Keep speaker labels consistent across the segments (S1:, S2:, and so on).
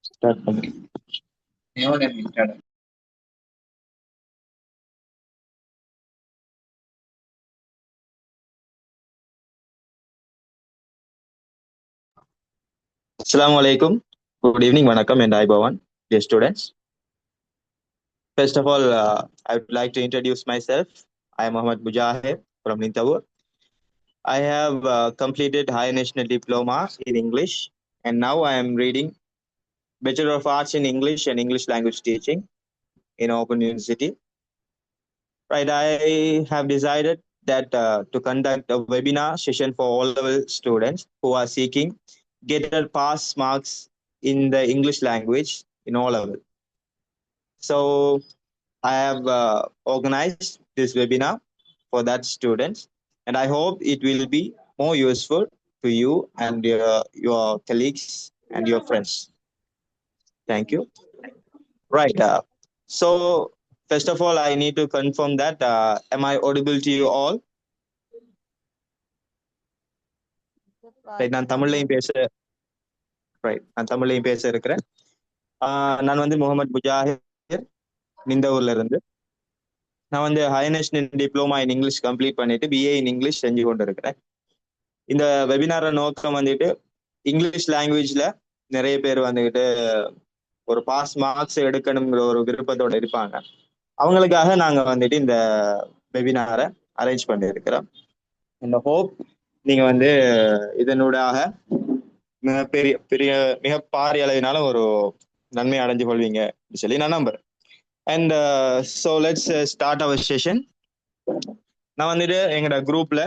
S1: Start பண்ணி. Assalamu alaikum. Good evening, Vanakkam and Aibawan, dear students. First of all, I would like to introduce myself. I am Muhammad Mujahid from Nintawur. I have completed Higher National Diploma in English, and now I am reading Bachelor of Arts in English and English Language Teaching in Open University. Right, I have decided that to conduct a webinar session for all level students who are seeking greater pass marks in the English language in all level. So I have organized this webinar for that students, and I hope it will be more useful to you and your colleagues and your friends. Thank you. Right. So first of all, I need to confirm that am I audible to you all? Right. நான் தமிழ்லையும் பேச இருக்கிறேன். நான் வந்து முகமது முஜாஹிர் நிந்தவூர்ல இருந்து. நான் வந்து higher national diploma in English complete பண்ணிட்டு பிஏ இன் இங்கிலீஷ் செஞ்சு கொண்டு இருக்கிறேன். இந்த வெபினார நோக்கம் வந்துட்டு இங்கிலீஷ் லாங்குவேஜ்ல நிறைய பேர் வந்துகிட்டு ஒரு பாஸ் மார்க்ஸ் எடுக்கணுங்கிற ஒரு விருப்பத்தோட இருப்பாங்க. அவங்களுக்காக நாங்க வந்துட்டு இந்த வெபினாரை அரேஞ்ச் பண்ணியிருக்கிறோம். இந்த ஹோப் நீங்க வந்து இதனூடாக மிக பாரிய அளவினால ஒரு நன்மை அடைஞ்சு கொள்வீங்க சொல்லி நான் நம்புறேன். And so let's start our session. நான் வந்துட்டு எங்களோட குரூப்ல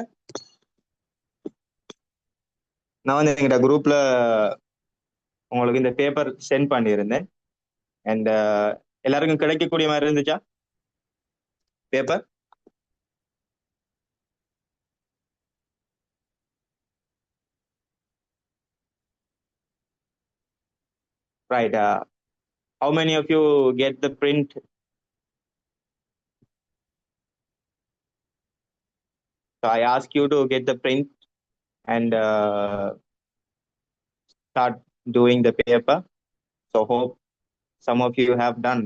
S1: உங்களுக்கு இந்த பேப்பர் சென்ட் பண்ணியிருந்தேன். அண்ட் எல்லாருக்கும் கிடைக்கக்கூடிய மாதிரி இருந்துச்சா paper? Right. How many of you get the print? So I ask you to get the print and start doing the paper. So hope some of you have done.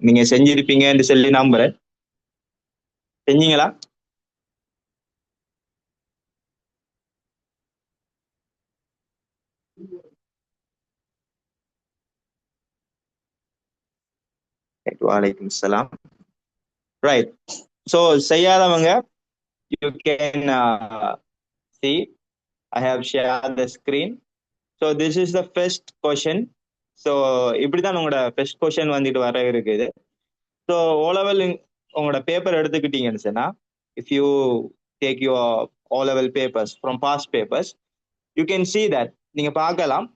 S1: நீங்க செஞ்சிருப்பீங்கன்னு சொல்லி நம்புறேன். செஞ்சீங்களா? Walaikum salam. Right. So செய்யாதவங்க you can see I have shared the screen. So this is the first question. So இப்படிதான் உங்களோட first question வந்துட்டு வர இருக்குது. So O level உங்களோட பேப்பர் எடுத்துக்கிட்டீங்கன்னு சொன்னா, if you take your O level papers from past papers, you can see that நீங்க பார்க்கலாம்.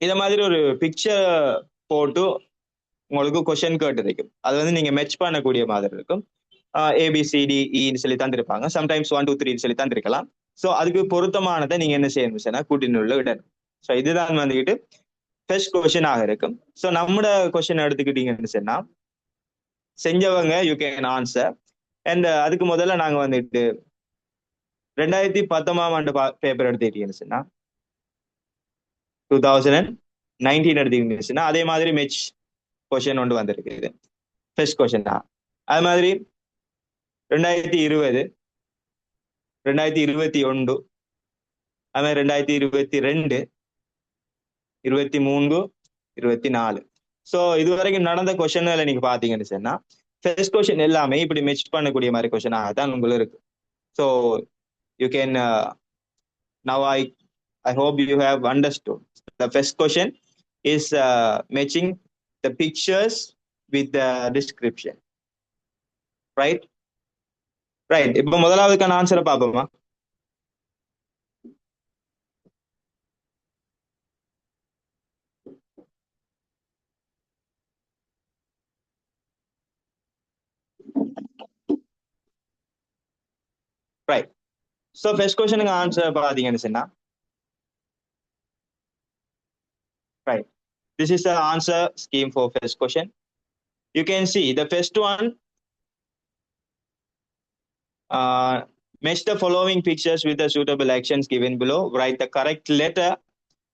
S1: இதை மாதிரி ஒரு பிக்சர் போட்டு உங்களுக்கு கொஸ்டின் கேட்டு இருக்கும். அது வந்து நீங்க மெச் பண்ணக்கூடிய மாதிரி இருக்கும். ஏபிசிடிஇன்னு சொல்லி தந்திருப்பாங்க. சம்டைம்ஸ் 1 2 3 சொல்லி தந்திருக்கலாம். ஸோ அதுக்கு பொருத்தமானதை நீங்க என்ன செய்யணும் சொன்னா கூட்டினுள்ள இடணும். ஸோ இதுதான் வந்துக்கிட்டு ஃபர்ஸ்ட் கொஸ்டின் ஆக இருக்கும். ஸோ நம்மளோட கொஸ்டின் எடுத்துக்கிட்டீங்கன்னு சொன்னா, செஞ்சவங்க யூ கேன் ஆன்சர். அண்ட் அதுக்கு முதல்ல நாங்க வந்துட்டு 2019 பேப்பர் எடுத்துக்கிட்டீங்கன்னு சொன்னா, 2019 எடுத்துக்கிட்டீங்கன்னு சொன்னா அதே மாதிரி மெச் கொஸ்டின் ஒன்று வந்திருக்கு. ஃபர்ஸ்ட் கொஸ்டின் தான். அது மாதிரி 2020, 2021, அது மாதிரி 2022, 23, 24. ஸோ இது வரைக்கும் நடந்த கொஸ்டின்ல நீங்க பாத்தீங்கன்னு சொன்னா ஃபர்ஸ்ட் கொஸ்டின் எல்லாமே இப்படி மெச் பண்ணக்கூடிய மாதிரி கொஸ்டினாக தான் உங்களுக்கு இருக்கு. So you can now I hope you have understood. The first question is matching the pictures with the description. Right? Right. இப்போ முதலாவதுக்கான ஆன்சரை பார்ப்போமா? Right. So first question answer பாத்தீங்கன்னு சொன்னா, right, this is the answer scheme for first question. You can see the first one, match the following pictures with the suitable actions given below. Write the correct letter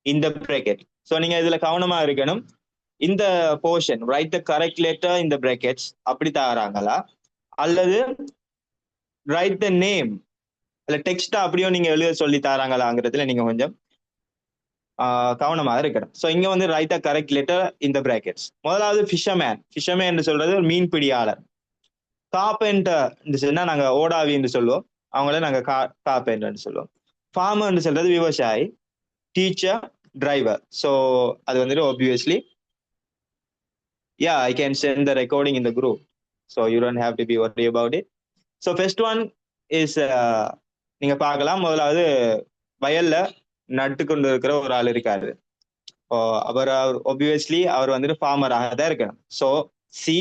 S1: in the bracket. So நீங்க இதுல கவனமா இருக்கணும். இந்த portion right the correct letter இந்த brackets அப்படி தராங்களா, அல்லது right the name இல்ல டெக்ஸ்டா அப்படியோ நீங்க எழுத சொல்லி தராங்களாங்கிறதுல நீங்க கொஞ்சம் கவனமா இருக்கணும். ஸோ இங்க வந்து ரைட் த கரெக்ட் லெட்டர் இந்த பிராக்கெட்ஸ். முதலாவது ஃபிஷர்மேன். ஃபிஷர்மேன் சொல்றது ஒரு மீன்பிடியாளர். கார்பெண்டர் சொன்னா நாங்க ஓடாவி என்று சொல்லுவோம், அவங்கள நாங்க கார்பெண்டர் சொல்லுவோம். ஃபார்மர் சொல்றது விவசாயி. Teacher, driver. ஸோ அது வந்துட்டு obviously I can send the recording in the group, so you don't have to be worried about it. So first one is நீங்க பார்க்கலாம், முதலாவது வயல்ல நட்டு கொண்டு இருக்கிற ஒரு ஆள் இருக்காரு. அவர் ஆப்வியஸ்லி அவர் வந்துட்டு ஃபார்மராக தான் இருக்கணும். So see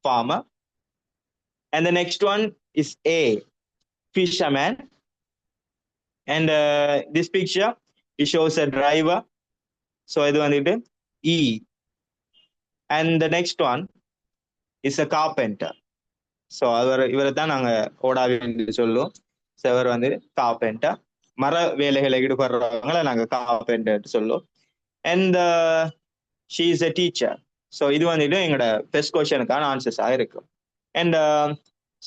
S1: former. And the next one is A, fisherman. And this picture, it shows a driver. So இது வந்துட்டு E. And the next one is a carpenter. So இவரை தான் நாங்க ஓடாவி என்று சொல்லுவோம். ஸோ இவர் வந்து கார்பெண்டர். மர வேலைகளை ஈடுபடுறவங்களை நாங்க கார்பெண்டர் சொல்லுவோம். And she is a teacher. So இது வந்துட்டு எங்களோட ஃபர்ஸ்ட் கொஸ்டினுக்கான ஆன்சர்ஸாக இருக்கும். And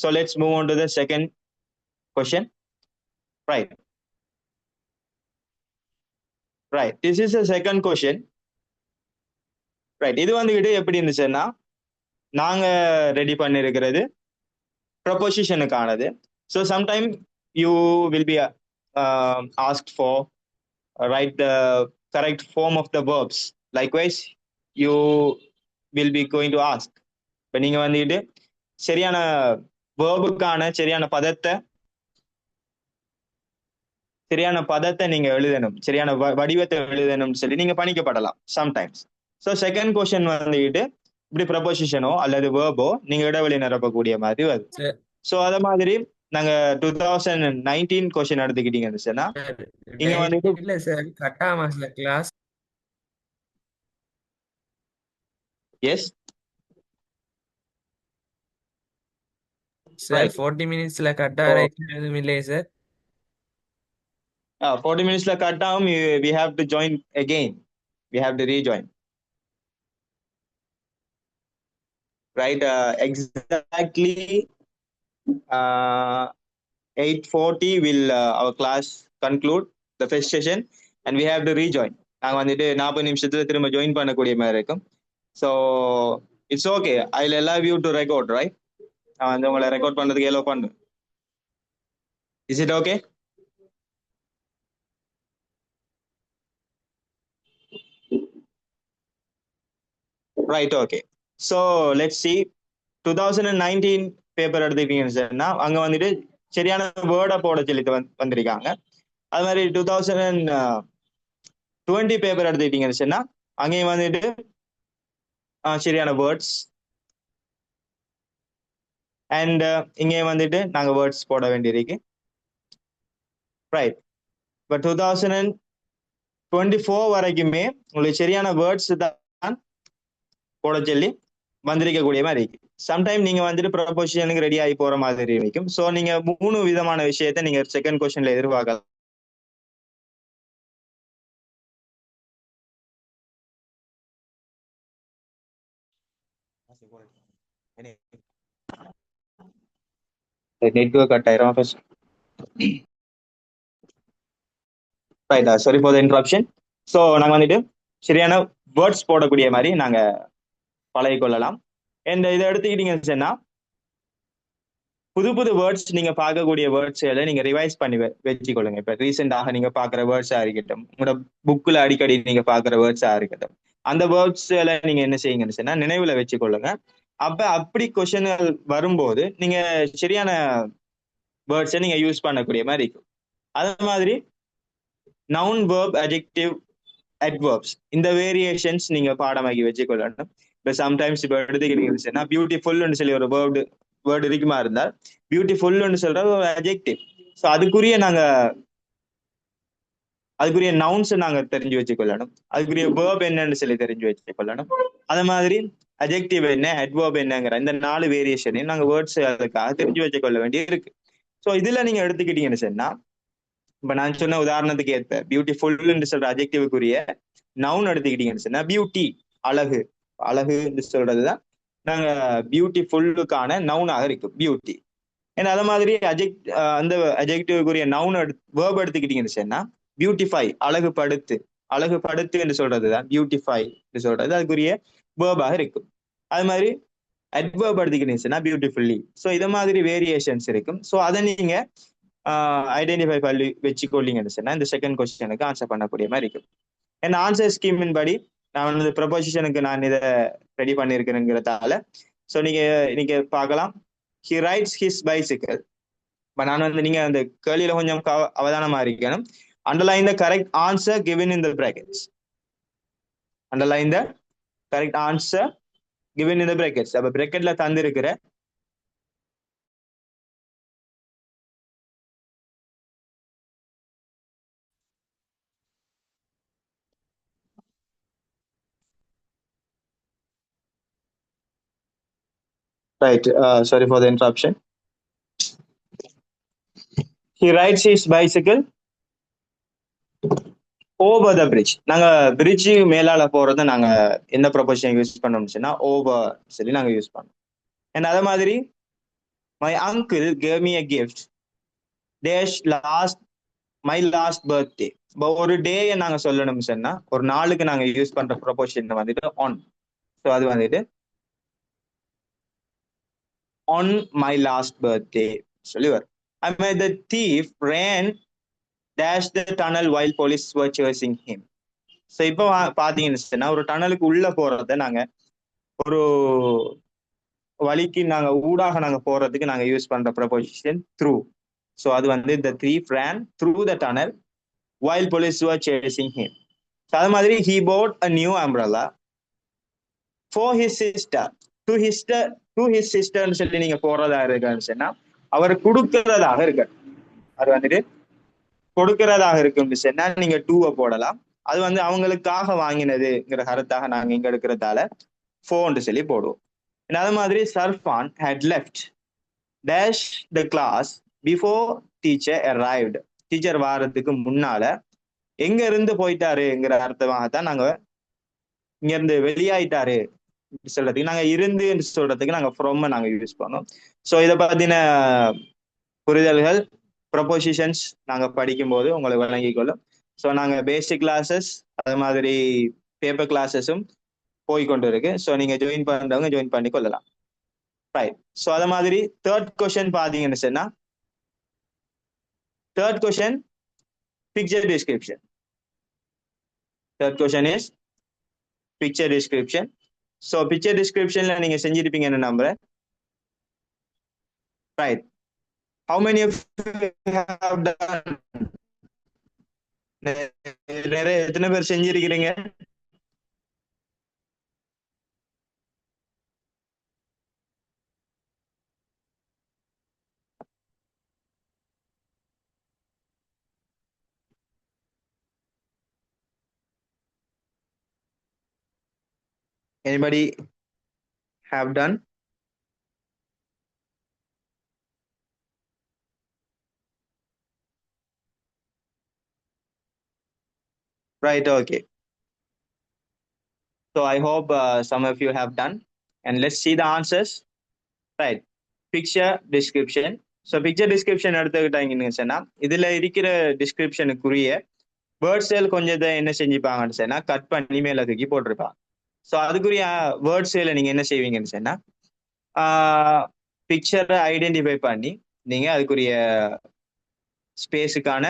S1: so let's move on to the second question. Right, this is a second question. Right, இது வந்துகிட்டு எப்படி இருந்துச்சுன்னா, நாங்க ரெடி பண்ணிருக்கிறது ப்ரொபோசிஷனுக்கானது. So sometime you will be asked for write the correct form of the verbs. Likewise, you will be going to ask. இப்போ நீங்க வந்துட்டு சரியான வேர்புக்கான சரியான பதத்தை நீங்க எழுதணும், சரியான வடிவத்தை எழுதணும்னு சொல்லி நீங்க பணிக்கப்படலாம் சம்டைம்ஸ். ஸோ செகண்ட் கொஸ்டின் வந்துட்டு இப்படி ப்ரொபோசிஷனோ அல்லது வேர்போ நீங்க இடைவெளி நிரப்பக்கூடிய மாதிரி வருது. ஸோ அத மாதிரி நாங்க 2019 கொஸ்டின் எடுத்துக்கிட்டீங்கன்னு சொன்னா, இங்க வந்துட்டு
S2: இல்ல சார், கட்டாம கிளாஸ்.
S1: எஸ்
S2: சார் 40 மினிட்ஸ்ல கட்டா எதுவும் இல்லையே சார்.
S1: 40 மினிட்ஸ்ல கட் ஆகும். we have to join again, we have to rejoin. Right, exactly 8:40 will our class conclude the first session and we have to rejoin. நாங்க வந்துட்டு 40 நிமிஷத்துல திரும்ப ஜாயின் பண்ணக்கூடிய மாதிரி இருக்கும். So it's okay, I will allow you to record, right? நான் வந்து உங்களை ரெக்கார்ட் பண்றதுக்கு எலோ பண்ணுறேன். Is it okay? Right, okay. So let's see. 2019 paper எடுத்துக்கிட்டீங்கன்னு சொன்னா அங்க வந்துட்டு சரியான வேர்டை போட சொல்லி வந்திருக்காங்க. அது மாதிரி 2020 பேப்பர் எடுத்துக்கிட்டீங்கன்னு சொன்னா அங்கேயும் வந்துட்டு சரியான வேர்ட்ஸ் அண்ட் இங்கேயும் வந்துட்டு நாங்க வேர்ட்ஸ் போட வேண்டியிருக்கு. ரைட், இப்போ 2024 வரைக்குமே உங்களுக்கு சரியான வேர்ட்ஸ் தான் போட சொல்லி வந்திருக்கக்கூடிய மாதிரி இருக்கு. சம்டைம் நீங்க வந்துட்டு ப்ரொபோசிஷனுக்கு ரெடி ஆகி போற மாதிரி இருக்கும். ஸோ நீங்க 3 விதமான விஷயத்த நீங்க செகண்ட் கொஸ்டின்ல எதிர்பார்க்கலாம். நெட்வொர்க் கட் ஆயிரும். Right, sorry for the interruption. So நாங்க வந்துட்டு சரியான வேர்ட்ஸ் போடக்கூடிய மாதிரி நாங்க பழகி கொள்ளலாம். அண்ட் இதை எடுத்துக்கிட்டீங்கன்னு சொன்னா புது வேர்ட்ஸ் நீங்க பார்க்கக்கூடிய வேர்ட்ஸ்களை நீங்க ரிவைஸ் பண்ணி வச்சுக்கொள்ளுங்க. இப்ப ரீசெண்டாக நீங்க பாக்குற வேர்ட்ஸா இருக்கட்டும், உங்களோட புக்ல அடிக்கடி நீங்க பாக்குற வேர்ட்ஸா இருக்கட்டும், அந்த வேர்ட்ஸ்களை நீங்க என்ன செய்யுங்கன்னு சொன்னா நினைவுல வச்சுக்கொள்ளுங்க. அப்ப அப்படி கொஸ்டின்கள் வரும்போது நீங்க சரியான வேர்ட்ஸை நீங்க யூஸ் பண்ணக்கூடிய மாதிரி இருக்கும். அதே மாதிரி நவுன், வேர்ப், அட்ஜெக்டிவ், அட்வர்ப்ஸ் இந்த வேரியேஷன்ஸ் நீங்க பாடமாக்கி வச்சுக்கொள்ளணும். இப்போ சம்டைம்ஸ் இப்போ எடுத்துக்கிட்டீங்கன்னா பியூட்டிஃபுல்னு சொல்லி ஒரு வேர்டு இருக்குமா இருந்தால் பியூட்டிஃபுல்னு சொல்ற ஒரு அட்ஜெக்டிவ். ஸோ அதுக்குரிய நவுன்ஸ் நாங்க தெரிஞ்சு வச்சுக்கொள்ளணும். அதுக்குரிய வேர்ப் என்னன்னு சொல்லி தெரிஞ்சு வச்சுக்கொள்ளணும். அதே மாதிரி அஜெக்டிவ் என்ன, அட்வர்ப் என்னங்கிற இந்த 4 வேரியேஷனையும் நாங்க வேர்ட்ஸ் அதுக்காக தெரிஞ்சு வச்சுக்கொள்ள வேண்டி இருக்கு. ஸோ இதுல நீங்க எடுத்துக்கிட்டீங்கன்னு சொன்னா, இப்ப நான் சொன்ன உதாரணத்துக்கு ஏற்ப பியூட்டிஃபுல்னு சொல்ற அஜெக்டிவுக்குரிய நவுன் எடுத்துக்கிட்டீங்கன்னு சொன்னா பியூட்டி, அழகு. அழகுன்னு சொல்றதுதான் நாங்க பியூட்டிஃபுல்லுக்கான நவுனாக இருக்கு பியூட்டி. ஏன்னா அது மாதிரி அந்த அஜெக்டிவுக்குரிய நவுன் வேர்ப் எடுத்துக்கிட்டீங்கன்னு சொன்னா பியூட்டிஃபை, அழகுபடுத்து. அழகுபடுத்து என்று சொல்றதுதான் பியூட்டிஃபை சொல்றது அதுக்குரிய வேர்பாக இருக்கும். அது மாதிரி அட்வர்ப் எடுத்துக்கிட்டீங்கன்னா பியூட்டிஃபுல்லி. ஸோ இது மாதிரி வேரியேஷன்ஸ் இருக்கும். ஸோ அதை நீங்க ஐடென்டிஃபை பண்ணி வச்சுக்கொள்ளிங்கன்னு சொன்னா இந்த செகண்ட் கொஸ்டினுக்கு ஆன்சர் பண்ணக்கூடிய மாதிரி இருக்கும். ஏன்னா ஆன்சர் ஸ்கீமின் படி நான் வந்து ப்ரொபோசிஷனுக்கு நான் இதை ரெடி பண்ணியிருக்கிறேங்கிறதால ஸோ நீங்க பார்க்கலாம். He rights his bicycle. இப்போ நான் வந்து நீங்க அந்த கேள்வியில கொஞ்சம் அவதானமா இருக்கணும். Underline the correct answer given in the brackets. Underline the correct answer given in the brackets. அப்ப bracketல தந்திருக்கிற right, sorry for the interruption. He rides his bicycle over the bridge. நாங்க பிரிட்ஜ் மேலால போறத நாங்க என்ன ப்ரொபோசிஷன் யூஸ் பண்ணோம்னா over சொல்லி நாங்க யூஸ் பண்ணோம். and அதே மாதிரி my uncle gave me a gift dash my last birthday. ஒரு டேயை நாங்க சொல்லணும் சொன்னா ஒரு நாளுக்கு நாங்க யூஸ் பண்ற ப்ரொபோசிஷன் வந்துட்டு on. ஸோ அது வந்துட்டு on my last birthday சொல்லி வரும். I mean, the thief ran dash the tunnel while police were chasing him. So இப்போ பாத்தீங்கன்னா ஒரு டனலுக்கு உள்ள போறத நாங்க ஒரு வழிக்கு நாங்க ஊடாக நாங்க போறதுக்கு நாங்க யூஸ் பண்ற ப்ரொபோசிஷன் த்ரூ. ஸோ அது வந்து the thief ran through the tunnel while police were chasing him. So அது மாதிரி he bought a new umbrella for his sister. to his sisterன்னு சொல்லி நீங்க போறதா இருக்கான்னு சொன்னா அவர் கொடுக்கிறதாக இருக்கு. அது வந்துட்டு கொடுக்கிறதாக இருக்குன்னு சொன்னா நீங்க டூவை போடலாம். அது வந்து அவங்களுக்காக வாங்கினதுங்கிற கருத்தாக நாங்க இங்க எடுக்கிறதால ஃபோன்னு சொல்லி போடுவோம். அது மாதிரி சர்ஃபான் had left dash the class before teacher arrived. Teacher வாரத்துக்கு முன்னால எங்க இருந்து போயிட்டாருங்கிற அர்த்தமாகத்தான் நாங்க இங்க இருந்து வெளியாயிட்டாரு சொல்றதுக்கு நாங்க இருந்து சொல்றதுக்கு நாங்க ஃப்ரம் நாங்க யூஸ் பண்ணோம். ஸோ இதை பத்தின புரிதல்கள் ப்ரொபோசிஷன்ஸ் நாங்க படிக்கும்போது உங்களுக்கு வழங்கிக் கொள்ளும். ஸோ நாங்க பேசிக் கிளாஸஸ் அது மாதிரி பேப்பர் கிளாஸஸும் போய்கொண்டு இருக்கு. ஸோ நீங்க ஜாயின் பண்றவங்க ஜாயின் பண்ணி கொள்ளலாம். ரைட். ஸோ அது மாதிரி தேர்ட் கொஸ்டின் பாத்தீங்கன்னு சொன்னா third question picture description. Third question is picture description. So picture டிஸ்கிரிப்ஷன்ல நீங்க செஞ்சிருப்பீங்கன்னு நம்புறேன். Right. How many of you have done? நிறைய எத்தனை பேர் செஞ்சிருக்கிறீங்க? Anybody have done? Right, okay. So I hope some of you have done. And let's see the answers. Right. Picture description. So picture description எடுத்துக்கிட்டாங்கன்னு சொன்னா இதுல இருக்கிற டிஸ்கிரிப்ஷனுக்குரிய வேர்ட்ஸ்கள் கொஞ்சத்தை என்ன செஞ்சுப்பாங்கன்னு சொன்னா cut பண்ணி மேல தூக்கி போட்டிருப்பாங்க. ஸோ அதுக்குரிய வேர்ட்ஸ்களை நீங்க என்ன செய்வீங்கன்னு சொன்னா பிக்சரை ஐடென்டிஃபை பண்ணி நீங்க அதுக்குரிய ஸ்பேஸுக்கான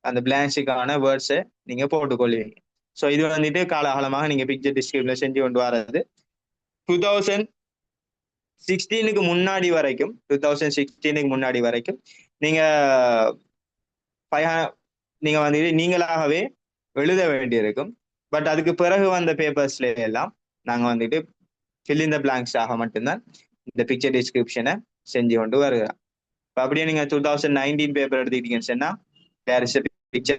S1: அந்த பிளான்ஸுக்கான வேர்ட்ஸை நீங்க போட்டுக்கொள்வீங்க. ஸோ இது வந்துட்டு காலகாலமாக நீங்க பிக்சர் டிஸ்கிரிப்ஷன் செஞ்சு கொண்டு வர்றது 2016 முன்னாடி வரைக்கும் 2016 முன்னாடி வரைக்கும் நீங்க நீங்க வந்துட்டு நீங்களாகவே எழுத வேண்டியிருக்கும். பட் அதுக்கு பிறகு வந்த பேப்பர்ஸ்ல எல்லாம் நாங்க வந்துட்டு fill in the blanks ஆக மட்டும்தான் இந்த பிக்சர் டிஸ்கிரிப்ஷனை செஞ்சு கொண்டு வருகிறோம். இப்போ அப்படியே நீங்க 2019 பேப்பர் எடுத்துக்கிட்டீங்கன்னு சொன்னா there is a picture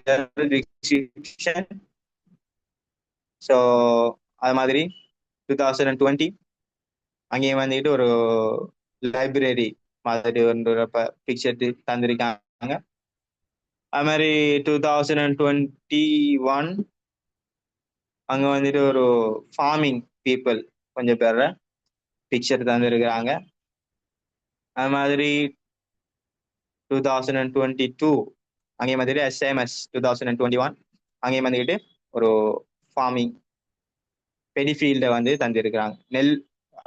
S1: description. So அது மாதிரி 2020 அங்கேயும் வந்துட்டு ஒரு லைப்ரரி மாதிரி ஒரு பிக்சர் தந்திருக்காங்க. அது மாதிரி 2021 அங்க வந்துட்டு ஒரு ஃபார்மிங் பீப்புள் கொஞ்சம் பேர பிக்சர் தந்திருக்கிறாங்க. அது மாதிரி 2022 அங்கேயும் வந்துட்டு சேம் as 2021 அங்கேயும் வந்துட்டு ஒரு ஃபார்மிங் பெடிஃபீல்ட வந்து தந்திருக்கிறாங்க, நெல்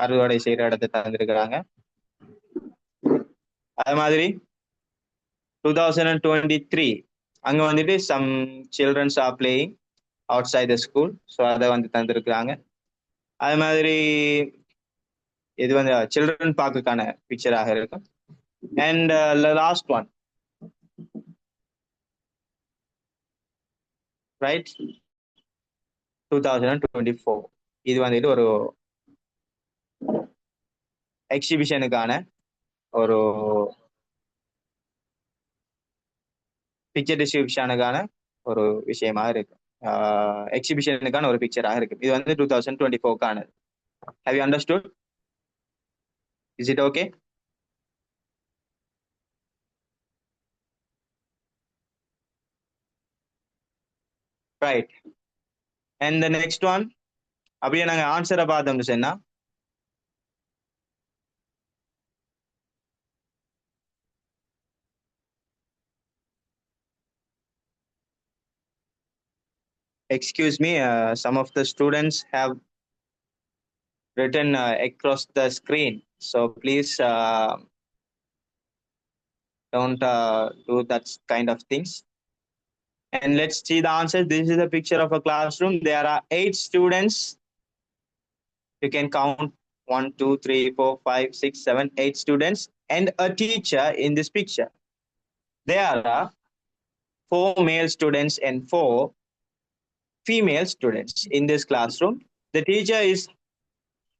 S1: அறுவடை செய்யற இடத்தை தந்திருக்கிறாங்க. அது மாதிரி 2023 அங்க வந்துட்டு some childrens are playing outside the school, so அதை வந்து தந்திருக்கிறாங்க. அது மாதிரி இது வந்து சில்ட்ரன் பார்க்குக்கான பிக்சராக இருக்கும். அண்ட் லாஸ்ட் ஒன் ரைட் 2024 இது வந்துட்டு ஒரு எக்ஸிபிஷனுக்கான ஒரு பிக்சர் டிஸ்கிரிப்ஷனுக்கான ஒரு விஷயமாக இருக்கு, எக்ஸிபிஷனுக்கான ஒரு பிக்சராக இருக்கு. இது வந்து 2024க்கானது. Have you understood? Is it okay? Right. And the next one அப்படியே நாங்கள் ஆன்சரை பார்த்தோம்னு சொன்னா excuse me, some of the students have written across the screen, so please don't do that kind of things. And let's see the answer. This is a picture of a classroom. There are 8 students. You can count 1 2 3 4 5 6 7 8 students and a teacher in this picture. There are 4 male students and 4 female students in this classroom. The teacher is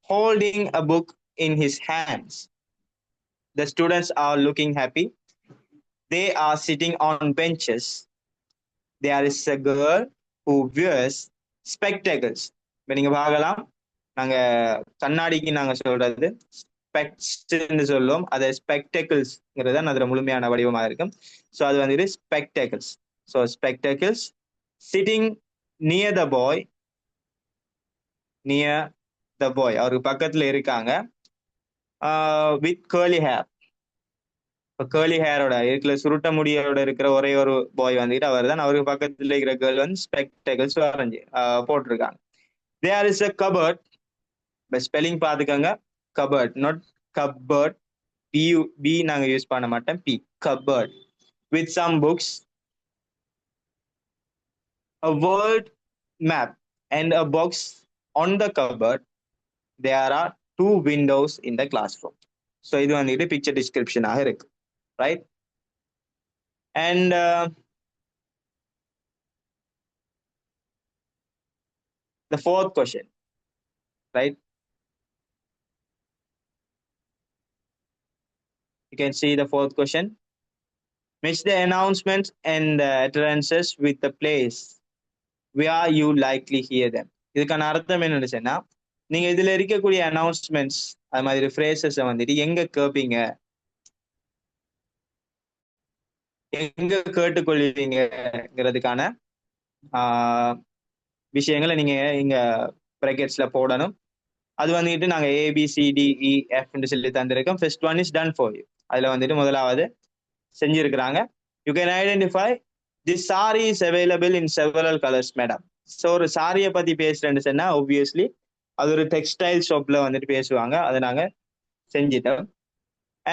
S1: holding a book in his hands. The students are looking happy. They are sitting on benches. There is a girl who wears spectacles. இப்ப நீங்க பார்க்கலாம், நாங்க கண்ணாடிக்கு நாங்க சொல்றது ஸ்பெக்ட்ஸ்ன்னு சொல்லுவோம், அது ஸ்பெக்டக்கிள்ஸ்ங்கிறது தான் அதுல முழுமையான வடிவமாக இருக்கும். ஸோ அது வந்துட்டு spectacles. So spectacles sitting near the boy, near the boy அவருக்கு பக்கத்துல இருக்காங்க. வித் கேர்லி ஹேர், இப்போ கேர்லி ஹேரோட இருக்கிற சுருட்ட முடியோட இருக்கிற ஒரே ஒரு பாய் வந்துட்டு அவர் தான். அவருக்கு பக்கத்துல இருக்கிற கேர்ள் வந்து ஸ்பெக்டக்கிள்ஸ் வரைஞ்சி போட்டிருக்காங்க. There is a cupboard. இப்போ ஸ்பெல்லிங் பார்த்துக்கோங்க, கபர்ட் நாட் கபர்ட். பி நாங்கள் யூஸ் பண்ண மாட்டோம், P cupboard. With some books, a world map and a box on the cupboard. There are 2 windows in the classroom. So இது வந்துட்டு picture டிஸ்கிரிப்ஷனாக இருக்கு, right? And the fourth question, right? You can see the fourth question. Match the announcements and the utterances with the place where you likely hear them. இதுக்கான அர்த்தம் என்னன்னு சொன்னா, நீங்க இதுல இருக்கக்கூடிய அனௌன்ஸ்மெண்ட்ஸ் அது மாதிரி ஃப்ரேசஸ் வந்துட்டு எங்க கேட்பீங்க, எங்க கேட்டுக்கொள்வீங்கிறதுக்கான விஷயங்களை நீங்க இங்க பிராக்கெட்ஸ்ல போடணும். அது வந்துட்டு நாங்க ABCDEF சொல்லி தந்திருக்கோம். First one is done for you. அதுல வந்துட்டு முதலாவது செஞ்சிருக்கிறாங்க. You can identify this sari is available in several colours madam. So ஒரு சாரியை பத்தி பேசுறேன்னு சொன்னா ஆப்வியஸ்லி அது ஒரு டெக்ஸ்டைல் ஷாப்ல வந்துட்டு பேசுவாங்க, அதை நாங்க செஞ்சிட்டோம்.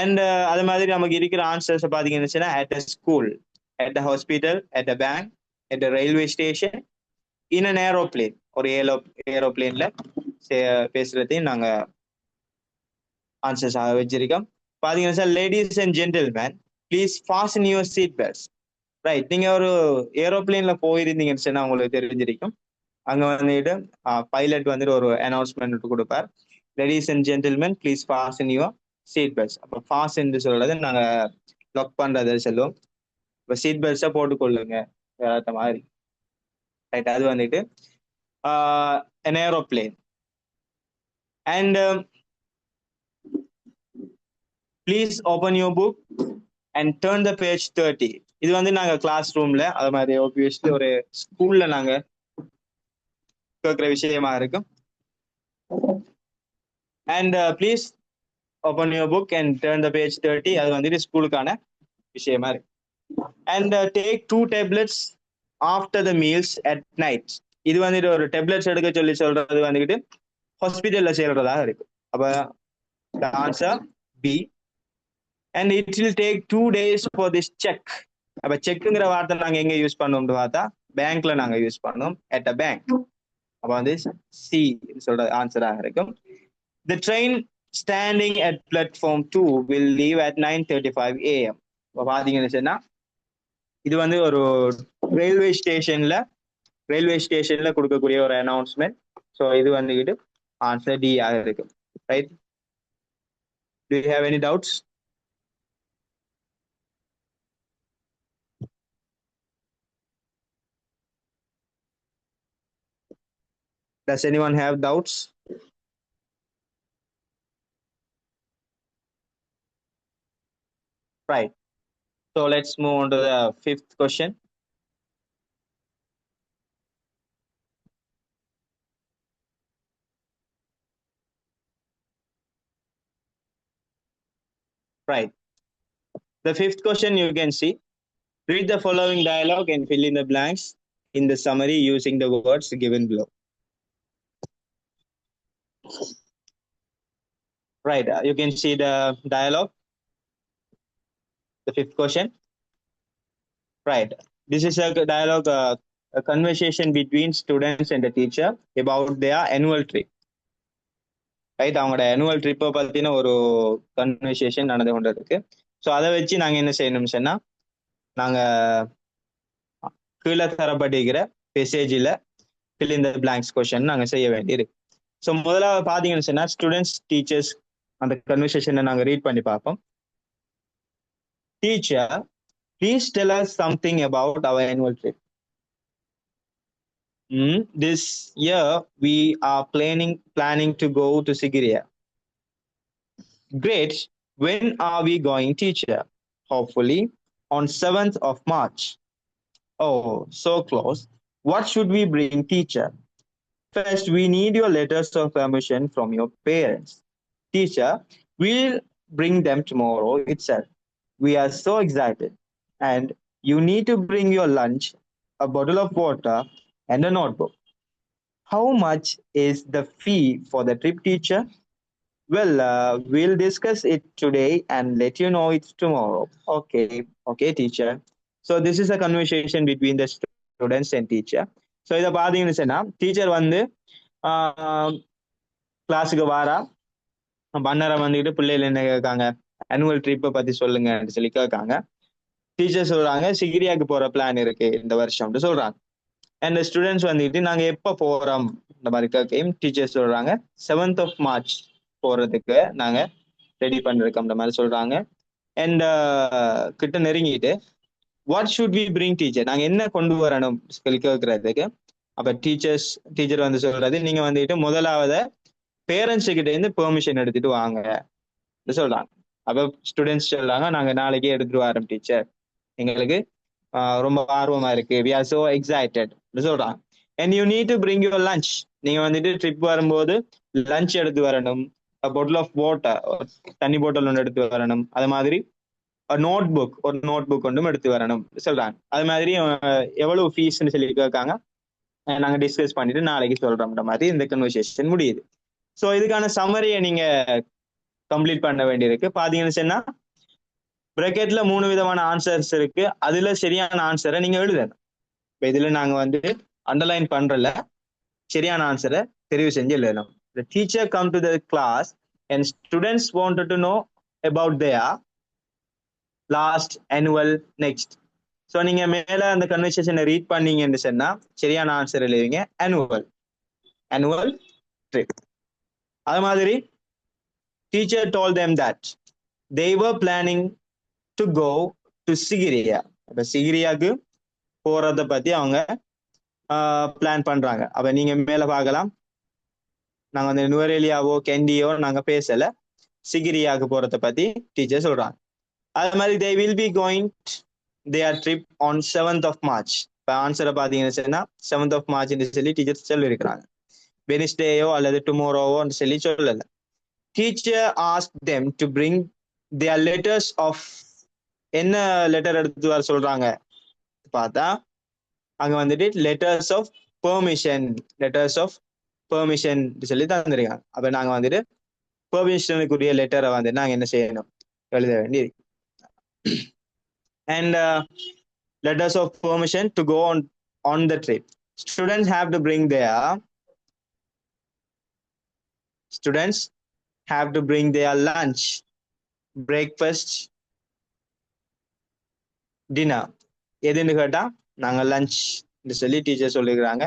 S1: அண்ட் அது மாதிரி நமக்கு இருக்கிற ஆன்சர்ஸ் பாத்தீங்கன்னா, at a school, at a hospital, at a bank, at a railway station, in an aeroplane. ஒரு ஏரோப்ளேன்ல பேசுறதையும் நாங்க ஆன்சர்ஸ் வச்சிருக்கோம். பாத்தீங்கன்னா sir, ladies and gentleman please fasten your seat belts. Right, நீங்க ஒரு ஏரோப்ளேன்ல போயிருந்தீங்கன்னு சொன்னா உங்களுக்கு தெரிஞ்சிருக்கும். அங்க வந்துட்டு பைலட் வந்துட்டு ஒரு அனௌன்ஸ்மெண்ட் கொடுப்பார், ladies and gentleman please fasten your seat belts. அப்போ ஃபாஸ்டன் சொல்றது நாங்க லாக் பண்றதை சொல்லுவோம். இப்போ சீட் பெல்ட்ஸை போட்டுக்கொள்ளுங்க அந்த மாதிரி. ரைட், அது வந்துட்டு an aeroplane. And please open your book and turn the page 30. இது வந்து நாங்க கிளாஸ் ரூம்ல அது மாதிரி obviously ஒரு ஸ்கூல்ல நாங்க கேட்கிற விஷயமா இருக்கும். And please open your book and turn the page 30. அது வந்துட்டு ஸ்கூலுக்கான விஷயமா இருக்கு. And take 2 tablets after the meals at night. இது வந்துட்டு ஒரு டேப்லெட்ஸ் எடுக்க சொல்லி சொல்றது வந்துட்டு ஹாஸ்பிட்டல்ல செய்யறதா இருக்கு. அப்ப the answer B. And it will take 2 days for this check. அப்ப செக்குங்கிற வார்த்தை நாங்க எங்க யூஸ் பண்ணோம்னு பார்த்தா பேங்க்ல நாங்க யூஸ் பண்ணோம் at a bank. அப்ப வந்து சி சொல்ற ஆன்சரா இருக்கும். The train standing at platform 2 will leave at 9:35 a.m. இப்ப பாத்தீங்கன்னு சொன்னா இது வந்து ஒரு ரயில்வே ஸ்டேஷன்ல கொடுக்கக்கூடிய ஒரு அனௌன்ஸ்மெண்ட். ஸோ இது வந்துகிட்டு ஆன்சர் டி ஆக இருக்கும். Right? Do you have any doubts? Does anyone have doubts? Right. So let's move on to the 5th question. Right. The 5th question you can see. Read the following dialogue and fill in the blanks in the summary using the words given below. Right. You can see the dialogue. The 5th question. Right. This is a dialogue, a conversation between students and the teacher about their annual trip. Right? அவங்களோட annual ட்ரிப்பை பத்தின ஒரு conversation நடந்து கொண்டு இருக்கு. So அதை வச்சு நாங்க என்ன செய்யணும்னு சொன்னா நாங்க கீழே தரப்பட்டிருக்கிற மெசேஜில் fill in the blanks question நாங்க செய்ய வேண்டியிருக்கு. ஸோ முதலாவது பாத்தீங்கன்னு சொன்னா ஸ்டூடெண்ட்ஸ் டீச்சர்ஸ் அந்த கன்வர்சேஷனை நாங்க ரீட் பண்ணி பார்ப்போம். Teacher, please tell us something about our annual trip. This year we are planning to go to Sigiriya. Great. When are we going, teacher? Hopefully on 7th of March. Oh, so close. What should we bring, teacher? First, we need your letters of permission from your parents. Teacher, we'll bring them tomorrow itself. We are so excited. And you need to bring your lunch, a bottle of water, and a notebook. How much is the fee for the trip, teacher? Well, we'll discuss it today and let you know it's tomorrow. Okay, teacher. So this is a conversation between the students and teacher. So இதை பார்த்தீங்கன்னு சொன்னா teacher வந்து கிளாஸுக்கு வாரா பண்ணரை வந்துக்கிட்டு பிள்ளைகள் என்ன கேட்காங்க, ஆனுவல் ட்ரிப்பை பத்தி சொல்லுங்கன்னு சொல்லி கேட்காங்க. டீச்சர் சொல்றாங்க சிகிரியாவுக்கு போற பிளான் இருக்கு இந்த வருஷம்னு சொல்றாங்க. அண்ட் ஸ்டூடெண்ட்ஸ் வந்துட்டு நாங்க எப்ப போறோம் இந்த மாதிரி கேட்கையும் டீச்சர் சொல்றாங்க 7th of March போறதுக்கு நாங்க ரெடி பண்ணிருக்கோம் இந்த மாதிரி சொல்றாங்க. அண்ட் கிட்ட நெருங்கிட்டு what should we bring teacher, நாங்க என்ன கொண்டு வரணும் சொல்லி கேட்கறதுக்கு. அப்ப டீச்சர் வந்து சொல்றது நீங்க வந்துட்டு முதலாவது பேரண்ட்ஸ் கிட்ட இருந்து பெர்மிஷன் எடுத்துட்டு வாங்க சொல்றாங்க. அப்ப ஸ்டூடெண்ட்ஸ் சொல்றாங்க நாங்க நாளைக்கே எடுத்துட்டு வரோம் டீச்சர், எங்களுக்கு ரொம்ப ஆர்வமா இருக்கு, we are so excited சொல்றாங்க. and you need to bring your lunch, நீங்க வந்துட்டு ட்ரிப் வரும்போது லஞ்ச் எடுத்து வரணும், bottle of water, தண்ணி போட்டல் ஒன்று எடுத்து வரணும், அது மாதிரி ஒரு நோட் புக் ஒன்றும் எடுத்து வரணும் சொல்றாங்க. அது மாதிரி எவ்வளவு ஃபீஸ்ன்னு சொல்லி கேட்காங்க. நாங்க டிஸ்கஸ் பண்ணிட்டு நாளைக்கு சொல்றோம்ன்ற மாதிரி இந்த கன்வர்சேஷன் முடியுது. ஸோ இதுக்கான சம்மரியை நீங்க கம்ப்ளீட் பண்ண வேண்டியிருக்கு. பாத்தீங்கன்னு சொன்னா பிராக்கெட்ல 3 விதமான ஆன்சர்ஸ் இருக்கு. அதுல சரியான ஆன்சரை நீங்க எழுதணும். இப்போ இதுல நாங்க வந்து அண்டர்லைன் பண்றல சரியான ஆன்சரை தெரிவு செஞ்சு எழுதணும். The teacher come to the class and students wanted to know about their last annual next. So நீங்க மேல அந்த கன்வர்சேஷனை ரீட் பண்ணீங்கன்னு சொன்னா சரியான ஆன்சர் எழுதுவீங்க annual trip. அது மாதிரி teacher told them that they were planning to go to Sigiriya. அப்ப சிகிரியாவுக்கு போறத பத்தி அவங்க பிளான் பண்றாங்க. அப்ப நீங்க மேல பார்க்கலாம் நாங்க அந்த நுவரேலியாவோ கெண்டியோ நாங்க பேசல. சிகிரியாவுக்கு போறத பத்தி டீச்சர் சொல்றாங்க. அது மாதிரி they will be going their trip on 7th of March. இப்போ ஆன்சரை பார்த்தீங்கன்னா 7th of March சொல்லி டீச்சர் சொல்லியிருக்கிறாங்க. வெனிஸ்டேயோ அல்லது டுமாரோவோன்னு சொல்லி சொல்லல. Teacher ask them to bring their letters of என்ன லெட்டர் எடுத்து வர சொல்றாங்க பார்த்தா அங்க வந்துட்டு லெட்டர்ஸ் ஆஃப் பெர்மிஷன் சொல்லி தந்திருக்காங்க. அப்ப நாங்க வந்துட்டு பெர்மிஷனுக்குரிய லெட்டரை வந்து நாங்க என்ன செய்யணும், எழுத வேண்டி. And letters of permission to go on the trip. Students have to bring their lunch, breakfast, dinner. எதுன்னு கேட்டா நாங்க லஞ்ச் சொல்லி டீச்சர் சொல்லிக்கிறாங்க.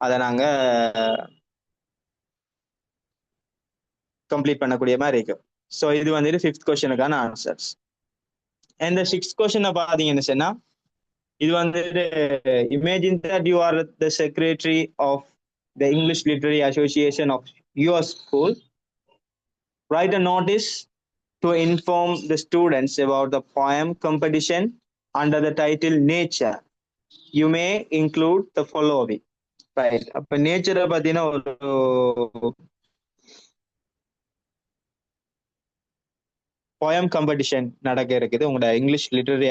S1: அதை நாங்க கம்ப்ளீட் பண்ணக்கூடிய மாதிரி இருக்கும். ஸோ இது வந்துட்டு 5th கொஸ்டினுக்கான ஆன்சர்ஸ். அண்ட் 6th கொஸ்டினை பார்த்தீங்கன்னு சொன்னா இது வந்துட்டு imagine that you are the secretary of the English literary association of your school. Write a notice to inform the students about the poem competition under the title Nature. You may include the following. Right. அப்ப நேச்சரை பத்தின ஒரு poem competition நடக்க இருக்குது உங்களோட English literary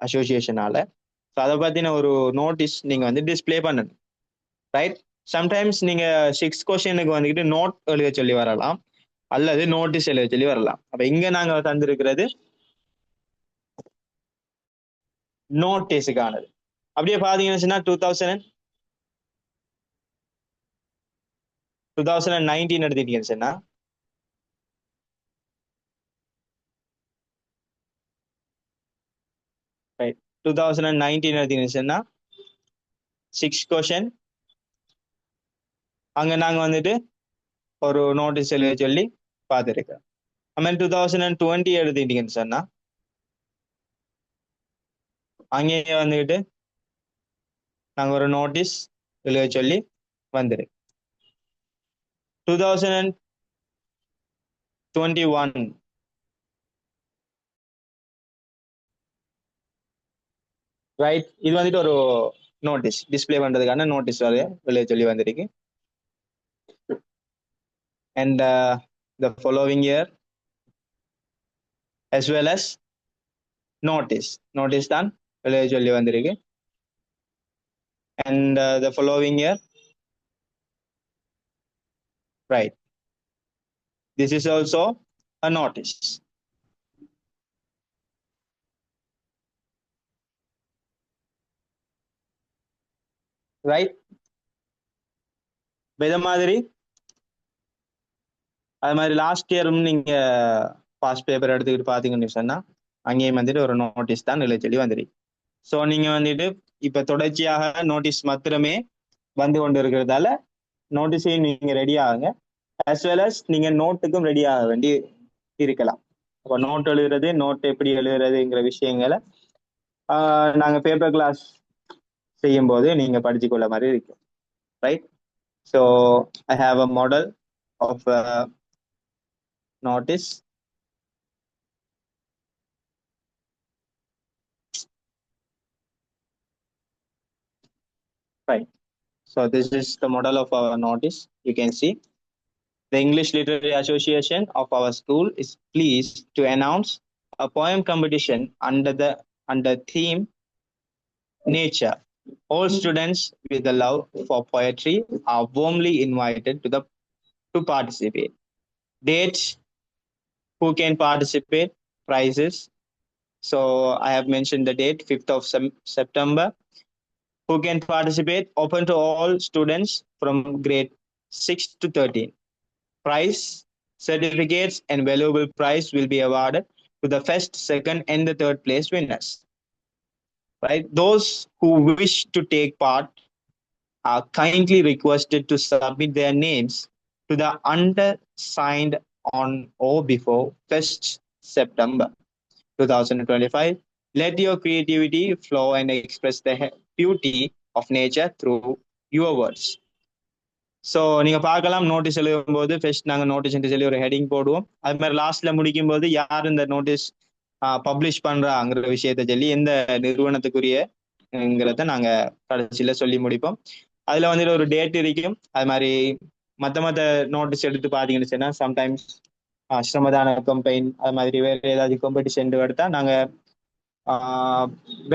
S1: அசோசியேஷனால. So அதை பத்தின ஒரு நோட்டீஸ் நீங்க வந்து டிஸ்பிளே பண்ணணும். ரைட். சம்டைம்ஸ் நீங்க 6th கொஸ்டினுக்கு வந்துக்கிட்டு நோட் எழுத சொல்லி வரலாம் அல்லது நோட்டீஸ் எழுத சொல்லி வரலாம். அப்ப இங்க நாங்க தந்திருக்கிறது நோட்டீஸுக்கானது. அப்படியே பாத்தீங்கன்னா 2019 எடுத்துட்டீங்கன்னு சொன்னா 2019 எடுத்தீங்கன்னு சொன்னா 6th கொஸ்டின் அங்க நாங்க வந்துட்டு ஒரு நோட்டீஸ் எழுத சொல்லி பார்த்துருக்கோம். அப்புறம் 2020 எடுத்துக்கிட்டீங்கன்னு சொன்னா அங்கேயே வந்துக்கிட்டு நாங்க ஒரு நோட்டீஸ் எழுத சொல்லி வந்துருக்கு. 2021 ரைட். இது வந்துட்டு ஒரு நோட்டீஸ் டிஸ்பிளே பண்றதுக்கான நோட்டீஸ் எழுத சொல்லி வந்திருக்கு. And the following year as well as notice தான் எழுத சொல்லி வந்திருக்கு. And the following year, right, this is also a notice. Right. இத மாதிரி அது மாதிரி லாஸ்ட் இயரும் நீங்க பாஸ்ட் பேப்பர் எடுத்துக்கிட்டு பாத்தீங்கன்னு சொன்னா அங்கேயும் வந்துட்டு ஒரு நோட்டீஸ் தான் எழுத சொல்லி வந்துருக்கு. ஸோ நீங்க வந்துட்டு இப்ப தொடர்ச்சியாக நோட்டீஸ் மாத்திரமே வந்து கொண்டு இருக்கிறதால நோட்டீஸையும் நீங்க ரெடி ஆகுங்க. as well as நீங்க நோட்டுக்கும் ரெடி ஆக வேண்டி இருக்கலாம். அப்போ நோட் எழுதுறது, நோட் எப்படி எழுதுறதுங்கிற விஷயங்களை நாங்க பேப்பர் கிளாஸ் செய்யும் போது நீங்க படிச்சு கொள்ள மாதிரி இருக்கும். Right. So I have a model of notice. Right. So this is the model of our notice. You can see the English Literary Association of our school is pleased to announce a poem competition under theme Nature. All students with a love for poetry are warmly invited to participate. Dates, who can participate, prizes. So I have mentioned the date, 5th of September. Who can participate? Open to all students from grade 6 to 13. Prize, certificates and valuable prize will be awarded to the first, second and the third place winners. Right? Those who wish to take part are kindly requested to submit their names to the undersigned on or before 1st September 2025. Let your creativity flow and express the beauty of nature through your words. So நீங்க பார்க்கலாம் notice எழுதும் போது first நாங்கள் notice சொல்லி ஒரு heading போடுவோம். அது மாதிரி லாஸ்ட்ல முடிக்கும் போது யார் இந்த நோட்டீஸ் பப்ளிஷ் பண்றாங்கிற விஷயத்த சொல்லி எந்த நிறுவனத்துக்குரியங்கிறத நாங்க கடைசியில சொல்லி முடிப்போம். அதுல வந்துட்டு ஒரு டேட் இருக்கும். அது மாதிரி மற்ற நோட்டீஸ் எடுத்து பார்த்தீங்கன்னு சொன்னா சம்டைம்ஸ் ஸ்ரமதான கம்பெயின் அது மாதிரி வேற ஏதாவது காம்படிஷன் எடுத்தா நாங்க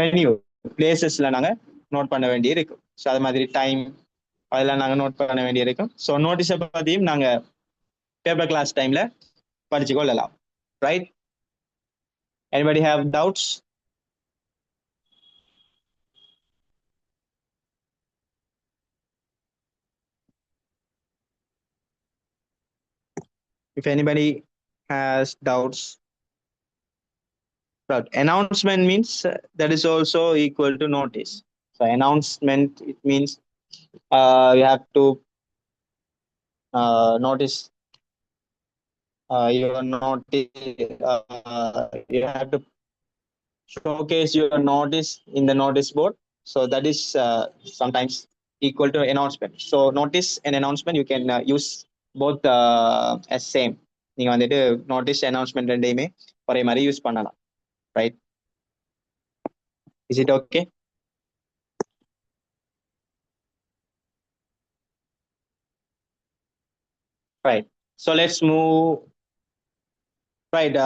S1: வென்யூ பிளேசஸ்ல நாங்க நோட் பண்ண வேண்டி இருக்கும். ஸோ அது மாதிரி டைம் அதெல்லாம் நாங்க நோட் பண்ண வேண்டி இருக்கும். ஸோ நோட்டீஸை பத்தியும் நாங்க பேப்பர் கிளாஸ் டைம்ல படிச்சு கொள்ளலாம். Right? Anybody have doubts? If anybody has doubts, but announcement means that is also equal to notice. So announcement, it means you have to notice your notice. You have to showcase your notice in the notice board. So that is sometimes equal to announcement. So notice and announcement you can use both as same. நீங்க வந்துட்டு notice announcement ரெண்டையுமே ஒரே மாதிரி use பண்ணலாம். Right? Is it okay? Right. So let's move. Right.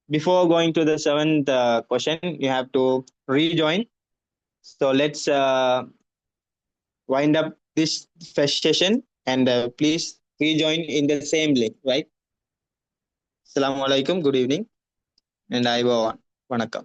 S1: Before going to the seventh question, you have to rejoin. So let's wind up this first session and please rejoin in the same link. Right? Assalamu alaikum. Good evening. And I will. Vanakkam.